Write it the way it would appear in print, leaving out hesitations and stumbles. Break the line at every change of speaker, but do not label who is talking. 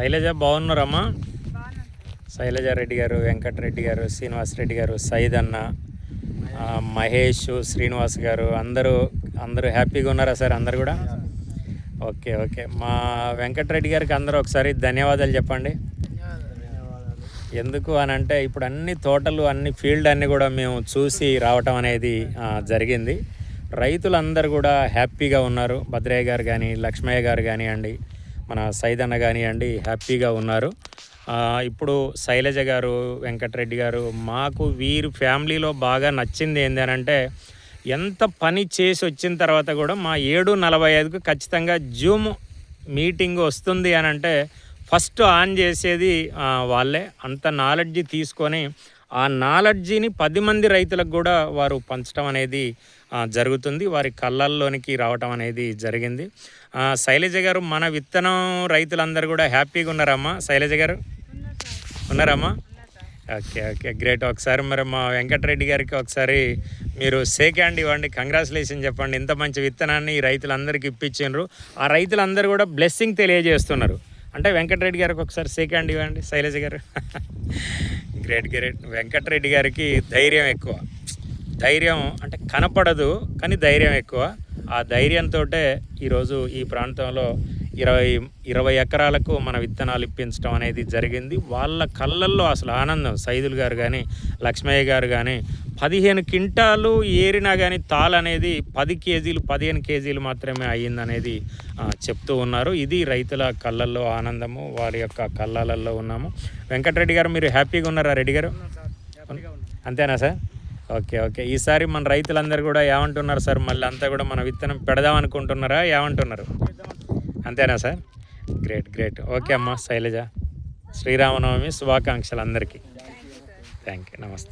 శైలజ బాగున్నారమ్మా? శైలజ రెడ్డి గారు, వెంకటరెడ్డి గారు, శ్రీనివాస్ రెడ్డి గారు, సైద్ అన్న, మహేష్, శ్రీనివాస్ గారు అందరూ హ్యాపీగా ఉన్నారా సార్? అందరు కూడా ఓకే ఓకే. మా వెంకటరెడ్డి గారికి అందరూ ఒకసారి ధన్యవాదాలు చెప్పండి. ఎందుకు అని అంటే ఇప్పుడు అన్ని తోటలు అన్ని ఫీల్డ్ అన్నీ కూడా మేము చూసి రావటం అనేది జరిగింది. రైతులందరూ కూడా హ్యాపీగా ఉన్నారు. భద్రయ్య గారు కానీ, లక్ష్మయ్య గారు కానివ్వండి, మన సైదన్న కానివ్వండి, హ్యాపీగా ఉన్నారు. ఇప్పుడు శైలజ గారు, వెంకటరెడ్డి గారు, మాకు వీరు ఫ్యామిలీలో బాగా నచ్చింది ఏంటి అని అంటే ఎంత పని చేసి వచ్చిన తర్వాత కూడా మా 7:45కు ఖచ్చితంగా జూమ్ మీటింగ్ వస్తుంది అని అంటే ఫస్ట్ ఆన్ చేసేది వాళ్ళే. అంత నాలెడ్జి తీసుకొని ఆ నాలెడ్జిని 10 మంది రైతులకు కూడా వారు పంచడం అనేది జరుగుతుంది. వారి కళ్ళల్లోనికి రావటం అనేది జరిగింది. శైలజ గారు, మన విత్తనం రైతులందరూ కూడా హ్యాపీగా ఉన్నారమ్మా? శైలజ గారు ఉన్నారమ్మా? Okay okay, great. ఒకసారి మరి మా వెంకటరెడ్డి గారికి ఒకసారి మీరు షేక్ హ్యాండ్ ఇవ్వండి, కంగ్రాచులేషన్ చెప్పండి. ఇంత మంచి విత్తనాన్ని ఈ రైతులందరికీ ఇప్పించారు. ఆ రైతులందరూ కూడా బ్లెస్సింగ్ తెలియజేస్తున్నారు. అంటే వెంకటరెడ్డి గారికి ఒకసారి షేక్ హ్యాండ్ ఇవ్వండి శైలజ గారు. Great great. వెంకటరెడ్డి గారికి ధైర్యం ఎక్కువ. ధైర్యం అంటే కనపడదు కానీ ధైర్యం ఎక్కువ. ఆ ధైర్యంతో ఈరోజు ఈ ప్రాంతంలో 20 ఎకరాలకు మన విత్తనాలు ఇప్పించడం అనేది జరిగింది. వాళ్ళ కళ్ళల్లో అసలు ఆనందం. సైదులు గారు కానీ, లక్ష్మయ్య గారు కానీ 15 క్వింటాలు ఏరినా కానీ తాళ అనేది 10 కేజీలు 15 కేజీలు మాత్రమే అయ్యిందనేది చెప్తూ ఉన్నారు. ఇది రైతుల కళ్ళల్లో ఆనందము, వారి యొక్క కళ్ళల్లో ఉన్నాము. వెంకటరెడ్డి గారు, మీరు హ్యాపీగా ఉన్నారా? రెడ్డి గారు అంతేనా సార్? Okay okay. ఈసారి మన రైతులందరూ కూడా ఏమంటున్నారు సార్? మళ్ళీ అంతా కూడా మన విత్తనం పెడదాం అనుకుంటున్నారా? ఏమంటున్నారు? అంతేనా సార్? Great great. ఓకే అమ్మ శైలజ, శ్రీరామనవమి శుభాకాంక్షలు అందరికీ. Thank you. నమస్తే.